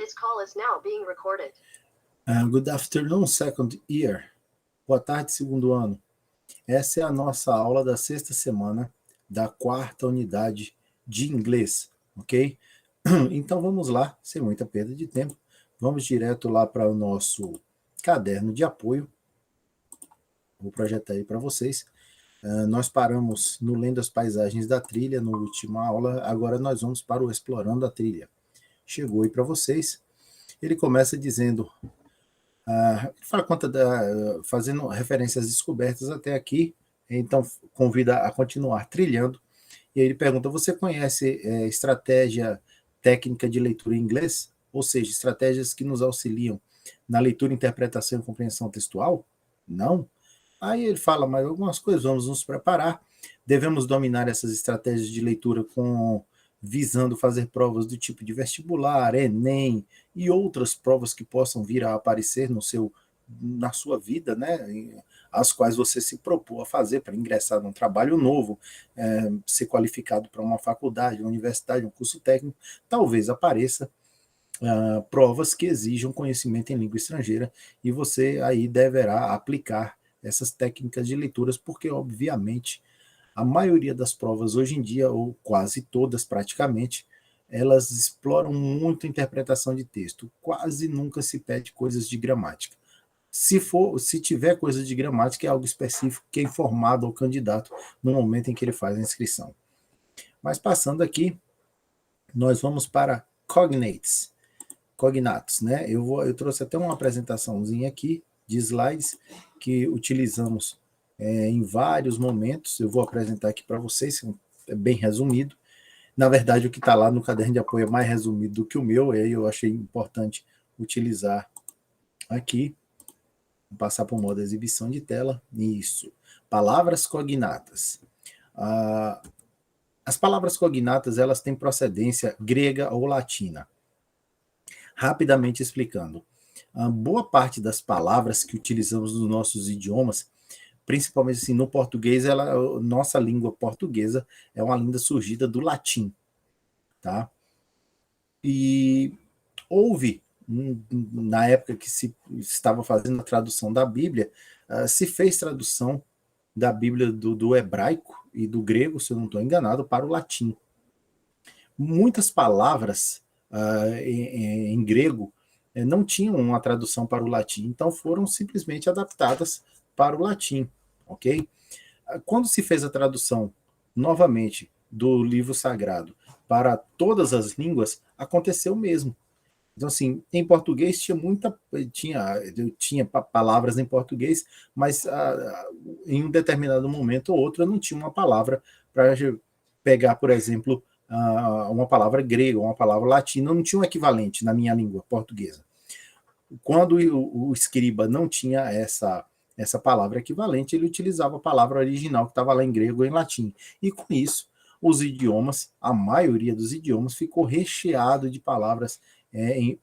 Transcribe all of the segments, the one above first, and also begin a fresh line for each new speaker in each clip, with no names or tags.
This call is now being recorded.
Good afternoon, second year. Boa tarde, segundo ano. Essa é a nossa aula da sexta semana da quarta unidade de inglês, ok? Então vamos lá, sem muita perda de tempo. Vamos direto lá para o nosso caderno de apoio. Vou projetar aí para vocês. Nós paramos no Lendo as Paisagens da Trilha, na última aula. Agora nós vamos para o Explorando a Trilha. Chegou aí para vocês. Ele começa dizendo... fazendo referência às descobertas até aqui, então convida a continuar trilhando, e aí ele pergunta, você conhece estratégia técnica de leitura em inglês? Ou seja, estratégias que nos auxiliam na leitura, interpretação e compreensão textual? Não? Aí ele fala mais algumas coisas, vamos nos preparar, devemos dominar essas estratégias de leitura visando fazer provas do tipo de vestibular, Enem e outras provas que possam vir a aparecer na sua vida, né, as quais você se propôs a fazer para ingressar num trabalho novo, ser qualificado para uma faculdade, uma universidade, um curso técnico, talvez apareça provas que exijam conhecimento em língua estrangeira e você aí deverá aplicar essas técnicas de leituras, porque obviamente a maioria das provas hoje em dia, ou quase todas praticamente, elas exploram muito a interpretação de texto. Quase nunca se pede coisas de gramática. Se tiver coisas de gramática, é algo específico que é informado ao candidato no momento em que ele faz a inscrição. Mas passando aqui, nós vamos para cognates, né? Eu trouxe até uma apresentaçãozinha aqui de slides que utilizamos em vários momentos. Eu vou apresentar aqui para vocês, é bem resumido. Na verdade, o que está lá no caderno de apoio é mais resumido do que o meu, e aí eu achei importante utilizar aqui. Vou passar para o modo exibição de tela. Isso. Palavras cognatas. As palavras cognatas, elas têm procedência grega ou latina. Rapidamente explicando. A boa parte das palavras que utilizamos nos nossos idiomas, principalmente assim, no português, nossa língua portuguesa é uma língua surgida do latim, tá? E houve, na época que se estava fazendo a tradução da Bíblia, se fez tradução da Bíblia do hebraico e do grego, se eu não estou enganado, para o latim. Muitas palavras em grego não tinham uma tradução para o latim, então foram simplesmente adaptadas para o latim, ok? Quando se fez a tradução, novamente, do livro sagrado para todas as línguas, aconteceu o mesmo. Então, assim, em português tinha palavras em português, mas em um determinado momento ou outro não tinha uma palavra para pegar, por exemplo, uma palavra grega, uma palavra latina, não tinha um equivalente na minha língua portuguesa. Quando o escriba não tinha essa palavra equivalente, ele utilizava a palavra original que estava lá em grego ou em latim. E com isso, os idiomas, a maioria dos idiomas, ficou recheado de palavras,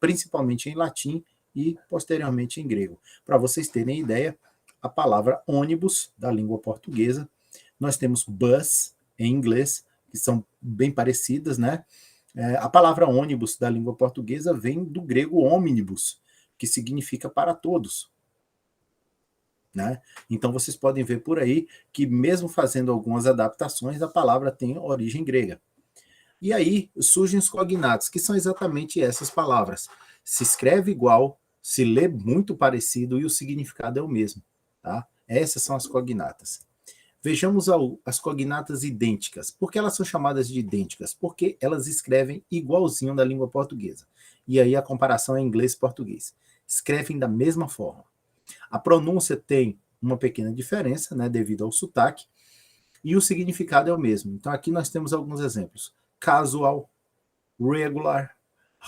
principalmente em latim e posteriormente em grego. Para vocês terem ideia, a palavra ônibus, da língua portuguesa, nós temos bus, em inglês, que são bem parecidas, né? A palavra ônibus, da língua portuguesa, vem do grego omnibus, que significa para todos. Né? Então vocês podem ver por aí que mesmo fazendo algumas adaptações, a palavra tem origem grega. E aí surgem os cognatos, que são exatamente essas palavras. Se escreve igual, se lê muito parecido e o significado é o mesmo. Tá? Essas são as cognatas. Vejamos as cognatas idênticas. Por que elas são chamadas de idênticas? Porque elas escrevem igualzinho da língua portuguesa. E aí a comparação é inglês e português. Escrevem da mesma forma. A pronúncia tem uma pequena diferença, né, devido ao sotaque, e o significado é o mesmo. Então aqui nós temos alguns exemplos. Casual, regular,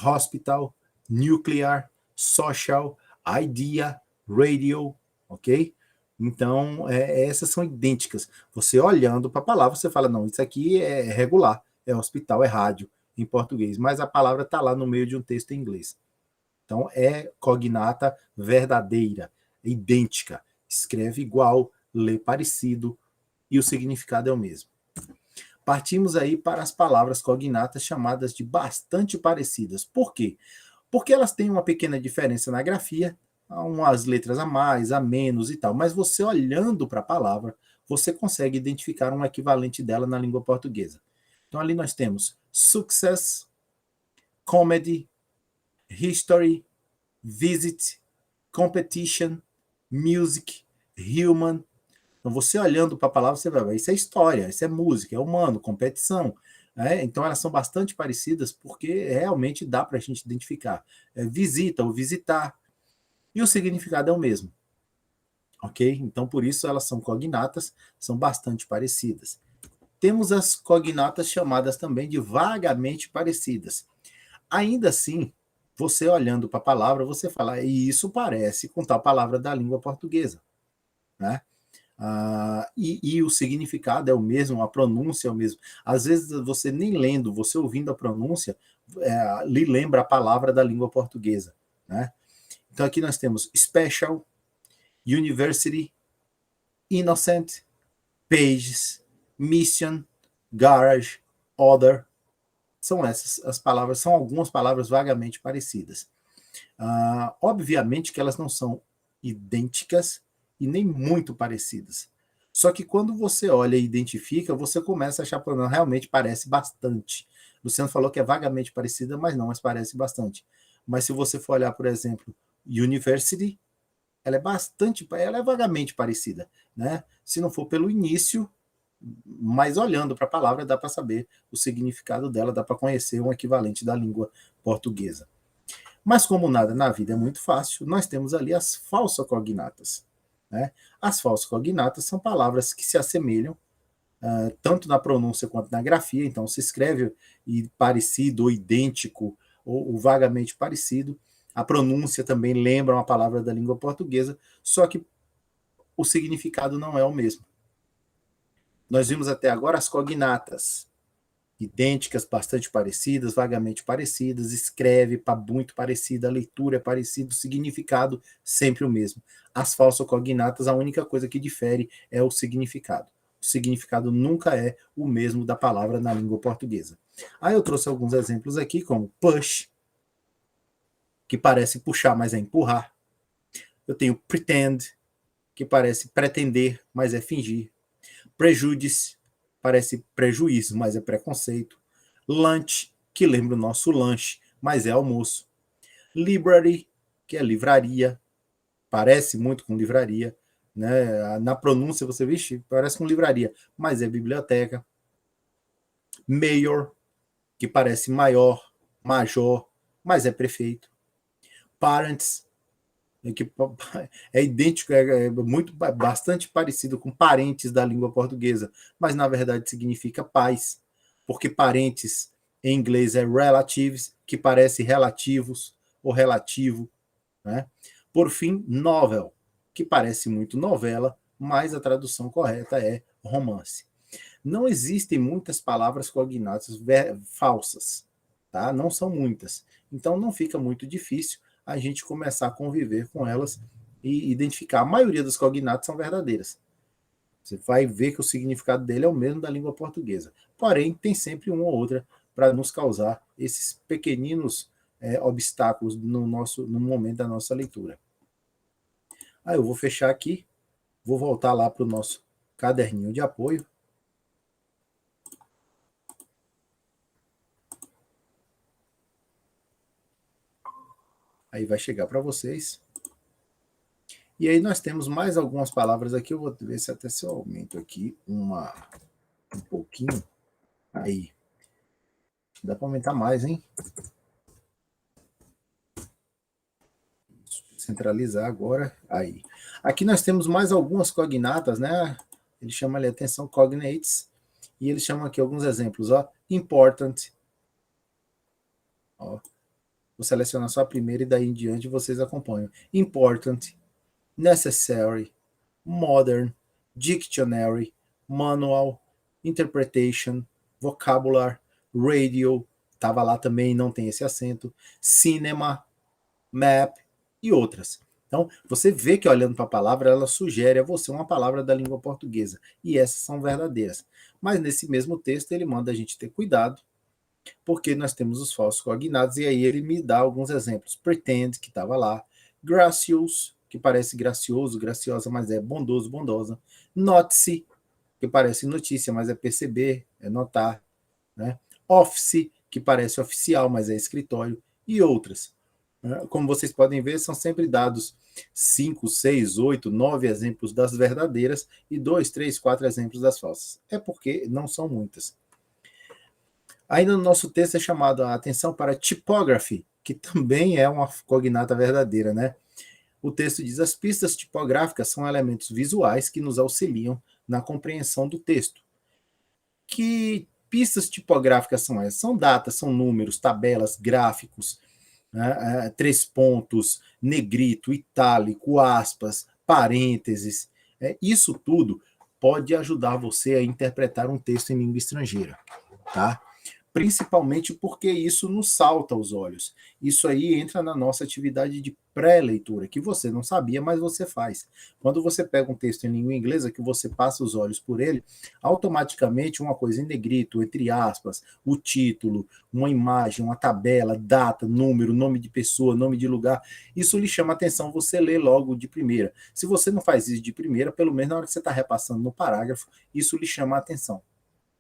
hospital, nuclear, social, idea, radio, ok? Então, essas são idênticas. Você olhando para a palavra, você fala, não, isso aqui é regular, é hospital, é rádio, em português, mas a palavra está lá no meio de um texto em inglês. Então, é cognata verdadeira, idêntica. Escreve igual, lê parecido, e o significado é o mesmo. Partimos aí para as palavras cognatas chamadas de bastante parecidas. Por quê? Porque elas têm uma pequena diferença na grafia, umas letras a mais, a menos e tal, mas você olhando para a palavra, você consegue identificar um equivalente dela na língua portuguesa. Então ali nós temos success, comedy, history, visit, competition, music, human. Então você olhando para a palavra, você vai ver, isso é história, isso é música, é humano, competição. Então elas são bastante parecidas porque realmente dá para a gente identificar. Visita ou visitar. E o significado é o mesmo. Ok? Então por isso elas são cognatas, são bastante parecidas. Temos as cognatas chamadas também de vagamente parecidas. Ainda assim, você olhando para a palavra, você fala, e isso parece com tal palavra da língua portuguesa. Né? E o significado é o mesmo, a pronúncia é o mesmo. Às vezes você nem lendo, você ouvindo a pronúncia, lhe lembra a palavra da língua portuguesa. Né? Então aqui nós temos special, university, innocent, pages, mission, garage, other. São essas as palavras, são algumas palavras vagamente parecidas. Obviamente que elas não são idênticas e nem muito parecidas. Só que quando você olha e identifica, você começa a achar que realmente parece bastante. Luciano falou que é vagamente parecida, mas não, mas parece bastante. Mas se você for olhar, por exemplo, university, ela é vagamente parecida, né? Se não for pelo início, mas olhando para a palavra dá para saber o significado dela, dá para conhecer um equivalente da língua portuguesa. Mas como nada na vida é muito fácil, nós temos ali as falsocognatas. Né? As falsocognatas são palavras que se assemelham tanto na pronúncia quanto na grafia, então se escreve parecido ou idêntico ou vagamente parecido. A pronúncia também lembra uma palavra da língua portuguesa, só que o significado não é o mesmo. Nós vimos até agora as cognatas, idênticas, bastante parecidas, vagamente parecidas, escreve muito parecida, a leitura é parecida, o significado sempre o mesmo. As falsocognatas, a única coisa que difere é o significado. O significado nunca é o mesmo da palavra na língua portuguesa. Aí eu trouxe alguns exemplos aqui, como push, que parece puxar, mas é empurrar. Eu tenho pretend, que parece pretender, mas é fingir. Prejudice, parece prejuízo, mas é preconceito. Lunch, que lembra o nosso lanche, mas é almoço. Library, que é livraria, parece muito com livraria. Né? Na pronúncia você vê, parece com livraria, mas é biblioteca. Mayor, que parece maior, major, mas é prefeito. Parents, que é idêntico, bastante parecido com parentes da língua portuguesa, mas na verdade significa pais, porque parentes em inglês é relatives, que parece relativos ou relativo. Né? Por fim, novel, que parece muito novela, mas a tradução correta é romance. Não existem muitas palavras cognatas falsas, tá? Não são muitas. Então não fica muito difícil a gente começar a conviver com elas e identificar. A maioria das cognatas são verdadeiras. Você vai ver que o significado dele é o mesmo da língua portuguesa. Porém, tem sempre uma ou outra para nos causar esses pequeninos obstáculos no momento da nossa leitura. Aí eu vou fechar aqui, vou voltar lá para o nosso caderninho de apoio. Aí vai chegar para vocês. E aí nós temos mais algumas palavras aqui. Eu vou ver se até se eu aumento aqui um pouquinho. Aí. Dá para aumentar mais, hein? Centralizar agora. Aí. Aqui nós temos mais algumas cognatas, né? Ele chama ali atenção cognates. E ele chama aqui alguns exemplos. Ó. Important. Ó. Vou selecionar só a primeira e daí em diante vocês acompanham. Important. Necessary. Modern. Dictionary. Manual. Interpretation. Vocabulary. Radio. Estava lá também, não tem esse acento. Cinema. Map e outras. Então, você vê que olhando para a palavra, ela sugere a você uma palavra da língua portuguesa. E essas são verdadeiras. Mas nesse mesmo texto, ele manda a gente ter cuidado porque nós temos os falsos cognatos, e aí ele me dá alguns exemplos. Pretend, que estava lá. Gracious, que parece gracioso, graciosa, mas é bondoso, bondosa. Notice, que parece notícia, mas é perceber, é notar. Né? Office, que parece oficial, mas é escritório. E outras. Né? Como vocês podem ver, são sempre dados 5, 6, 8, 9 exemplos das verdadeiras e 2, 3, 4 exemplos das falsas. É porque não são muitas. Ainda no nosso texto é chamado a atenção para typography, que também é uma cognata verdadeira, né? O texto diz: as pistas tipográficas são elementos visuais que nos auxiliam na compreensão do texto. Que pistas tipográficas são essas? São datas, são números, tabelas, gráficos, né? 3 pontos, negrito, itálico, aspas, parênteses. Isso tudo pode ajudar você a interpretar um texto em língua estrangeira, tá? Principalmente porque isso nos salta aos olhos. Isso aí entra na nossa atividade de pré-leitura, que você não sabia, mas você faz. Quando você pega um texto em língua inglesa, que você passa os olhos por ele, automaticamente uma coisa em negrito, entre aspas, o título, uma imagem, uma tabela, data, número, nome de pessoa, nome de lugar, isso lhe chama atenção, você lê logo de primeira. Se você não faz isso de primeira, pelo menos na hora que você está repassando no parágrafo, isso lhe chama atenção.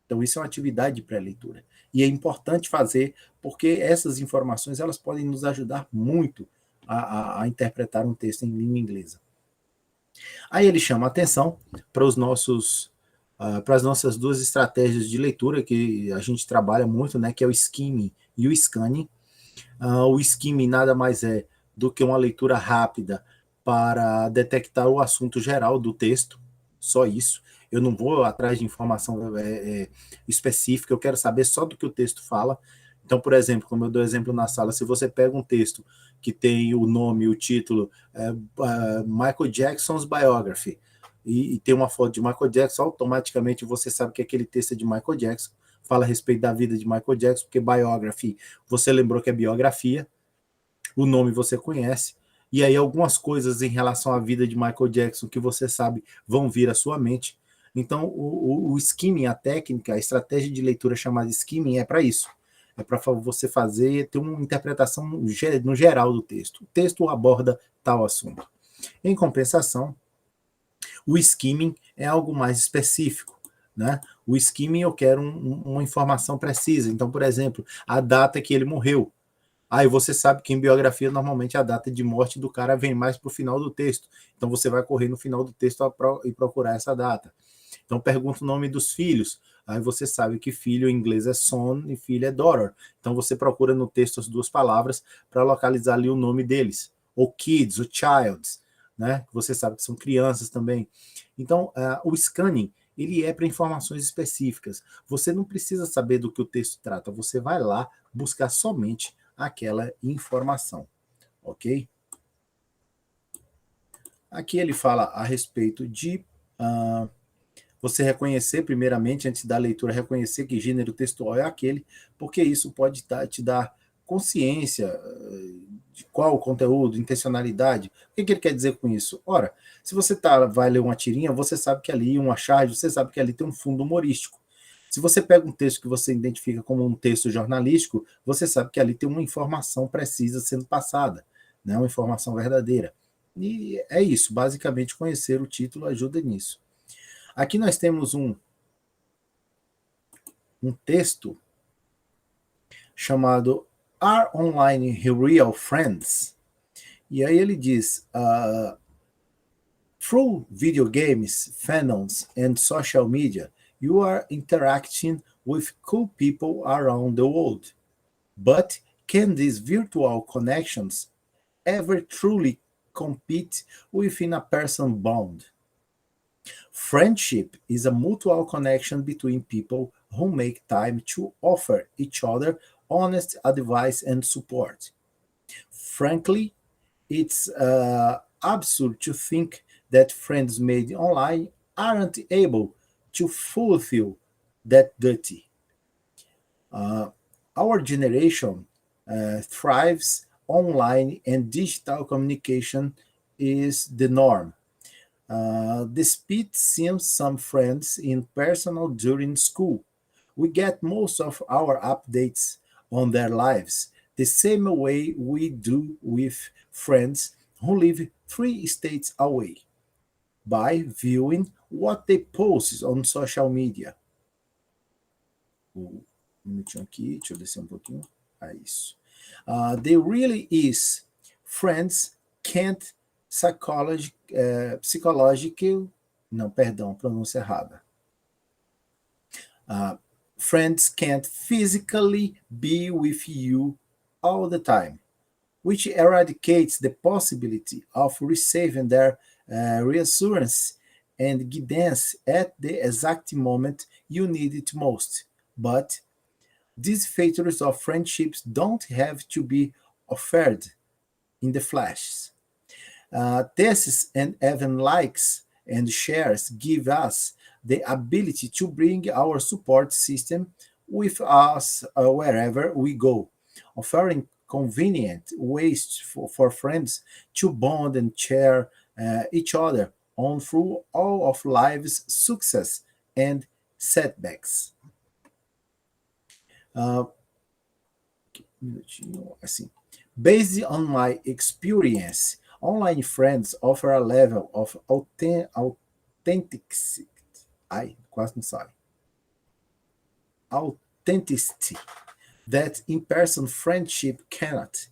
Então, isso é uma atividade de pré-leitura. E é importante fazer, porque essas informações elas podem nos ajudar muito a interpretar um texto em língua inglesa. Aí ele chama a atenção para os nossos para as nossas duas estratégias de leitura que a gente trabalha muito, né, que é o skimming e o scanning. O skimming nada mais é do que uma leitura rápida para detectar o assunto geral do texto, só isso. Eu não vou atrás de informação específica, eu quero saber só do que o texto fala. Então, por exemplo, como eu dou exemplo na sala, se você pega um texto que tem o nome, o título, Michael Jackson's Biography, e tem uma foto de Michael Jackson, automaticamente você sabe que aquele texto é de Michael Jackson, fala a respeito da vida de Michael Jackson, porque biography, você lembrou que é biografia, o nome você conhece, e aí algumas coisas em relação à vida de Michael Jackson que você sabe vão vir à sua mente. Então, o skimming, a técnica, a estratégia de leitura chamada skimming é para isso. É para você ter uma interpretação no geral do texto. O texto aborda tal assunto. Em compensação, o skimming é algo mais específico. Né? O skimming eu quero uma informação precisa. Então, por exemplo, a data que ele morreu. Aí você sabe que em biografia, normalmente, a data de morte do cara vem mais para o final do texto. Então, você vai correr no final do texto e procurar essa data. Então, pergunta o nome dos filhos. Aí você sabe que filho em inglês é son e filho é daughter. Então, você procura no texto as duas palavras para localizar ali o nome deles. Ou kids, ou childs, né? Você sabe que são crianças também. Então, o scanning, ele é para informações específicas. Você não precisa saber do que o texto trata. Você vai lá buscar somente aquela informação, ok? Aqui ele fala a respeito de você reconhecer, primeiramente, antes da leitura, reconhecer que gênero textual é aquele, porque isso pode te dar consciência de qual o conteúdo, intencionalidade. O que ele quer dizer com isso? Ora, se você vai ler uma tirinha, você sabe que ali, uma charge, você sabe que ali tem um fundo humorístico. Se você pega um texto que você identifica como um texto jornalístico, você sabe que ali tem uma informação precisa sendo passada, né? Uma informação verdadeira. E é isso, basicamente conhecer o título ajuda nisso. Aqui nós temos um texto chamado Are Online Real Friends? E aí ele diz, through video games, fandoms, and social media, you are interacting with cool people around the world. But can these virtual connections ever truly compete within a person bond? Friendship is a mutual connection between people who make time to offer each other honest advice and support. Frankly, it's absurd to think that friends made online aren't able to fulfill that duty. Our generation thrives online, and digital communication is the norm. Despite seeing some friends in person during school, We get most of our updates on their lives the same way we do with friends who live 3 states away, by viewing what they post on social media. Um minutinho aqui, deixa eu descer um pouquinho. É isso. There really is. Friends can't psychological. Não, perdão, pronúncia errada. Friends can't physically be with you all the time, which eradicates the possibility of receiving their reassurance and guidance at the exact moment you need it most. But these features of friendships don't have to be offered in the flash. Tests and even likes and shares give us the ability to bring our support system with us wherever we go, offering convenient ways for friends to bond and share each other on through all of life's success and setbacks. Assim. Based on my experience, online friends offer a level of authenticity. Ai, quase não sai. Authenticity that in-person friendship cannot,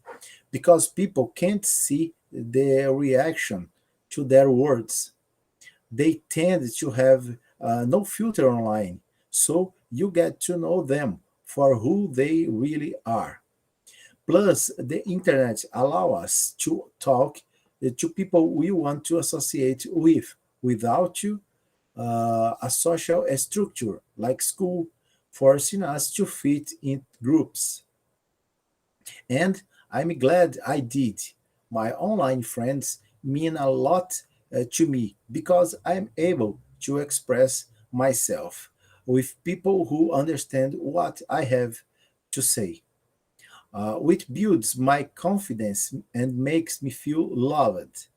because people can't see their reaction to their words. They tend to have no filter online, so you get to know them for who they really are. Plus, the internet allows us to talk to people we want to associate with without a social structure like school, forcing us to fit in groups. And I'm glad I did. My online friends mean a lot to me because I'm able to express myself with people who understand what I have to say, which builds my confidence and makes me feel loved.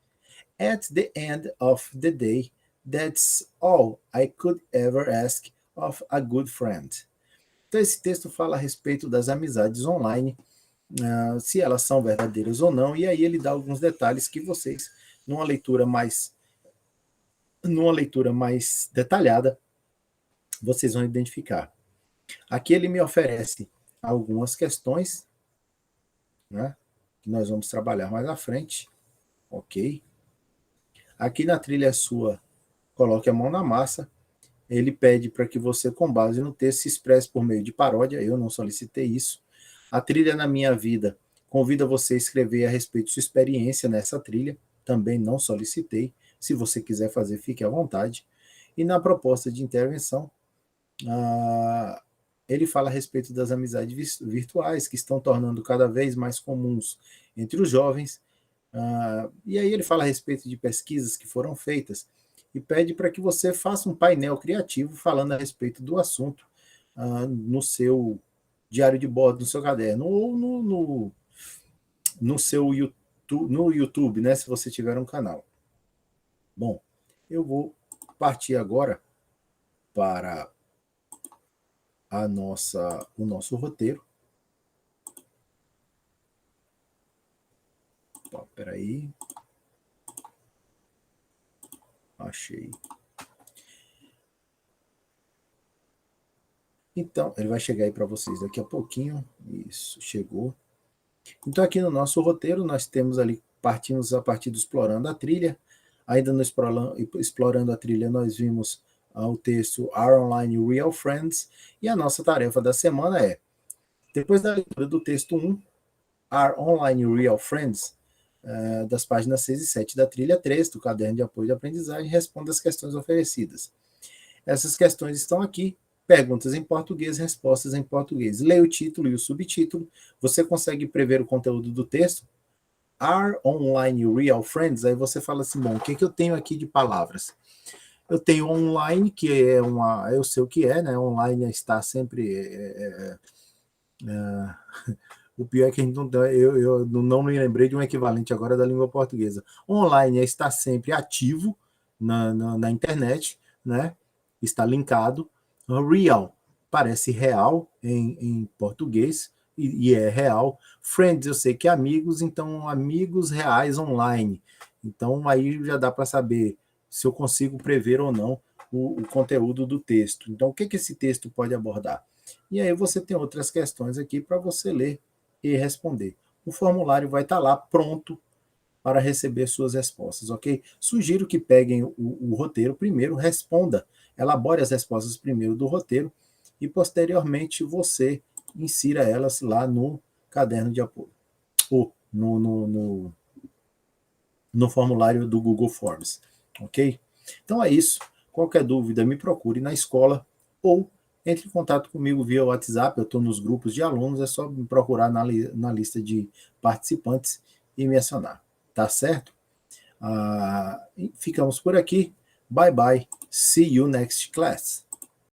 At the end of the day, that's all I could ever ask of a good friend. Então, esse texto fala a respeito das amizades online, se elas são verdadeiras ou não, e aí ele dá alguns detalhes que vocês, numa leitura mais detalhada, vocês vão identificar. Aqui ele me oferece algumas questões, né, que nós vamos trabalhar mais à frente, ok? Aqui na trilha sua, coloque a mão na massa. Ele pede para que você, com base no texto, se expresse por meio de paródia. Eu não solicitei isso. A trilha na minha vida convida você a escrever a respeito de sua experiência nessa trilha. Também não solicitei. Se você quiser fazer, fique à vontade. E na proposta de intervenção, ele fala a respeito das amizades virtuais que estão tornando cada vez mais comuns entre os jovens. E aí ele fala a respeito de pesquisas que foram feitas e pede para que você faça um painel criativo falando a respeito do assunto no seu diário de bordo, no seu caderno, ou no seu YouTube, né, se você tiver um canal. Bom, eu vou partir agora para o nosso roteiro. Espera aí. Achei. Então, ele vai chegar aí para vocês daqui a pouquinho. Isso, chegou. Então, aqui no nosso roteiro, nós temos ali, partimos a partir do Explorando a Trilha. Ainda no Explorando a Trilha, nós vimos o texto Our Online Real Friends. E a nossa tarefa da semana é, depois da leitura do texto 1, Our Online Real Friends, das páginas 6 e 7 da trilha 3, do caderno de apoio de aprendizagem, responda as questões oferecidas. Essas questões estão aqui, perguntas em português, respostas em português. Leia o título e o subtítulo, você consegue prever o conteúdo do texto. Are online real friends? Aí você fala assim, bom, o que eu tenho aqui de palavras? Eu tenho online, que é eu sei o que é, né? Online está sempre... O pior é que a gente eu não me lembrei de um equivalente agora da língua portuguesa. Online é estar sempre ativo na internet, né? Está linkado. Real parece real em português, e é real. Friends, eu sei que é amigos, então amigos reais online. Então aí já dá para saber se eu consigo prever ou não o conteúdo do texto. Então o que esse texto pode abordar? E aí você tem outras questões aqui para você ler e responder. O formulário vai estar lá pronto para receber suas respostas, ok? Sugiro que peguem o roteiro primeiro, responda, elabore as respostas primeiro do roteiro e posteriormente você insira elas lá no caderno de apoio, ou no formulário do Google Forms, ok? Então é isso. Qualquer dúvida, me procure na escola ou entre em contato comigo via WhatsApp. Eu estou nos grupos de alunos, é só me procurar na lista de participantes e me acionar. Tá certo? Ficamos por aqui. Bye bye. See you next class.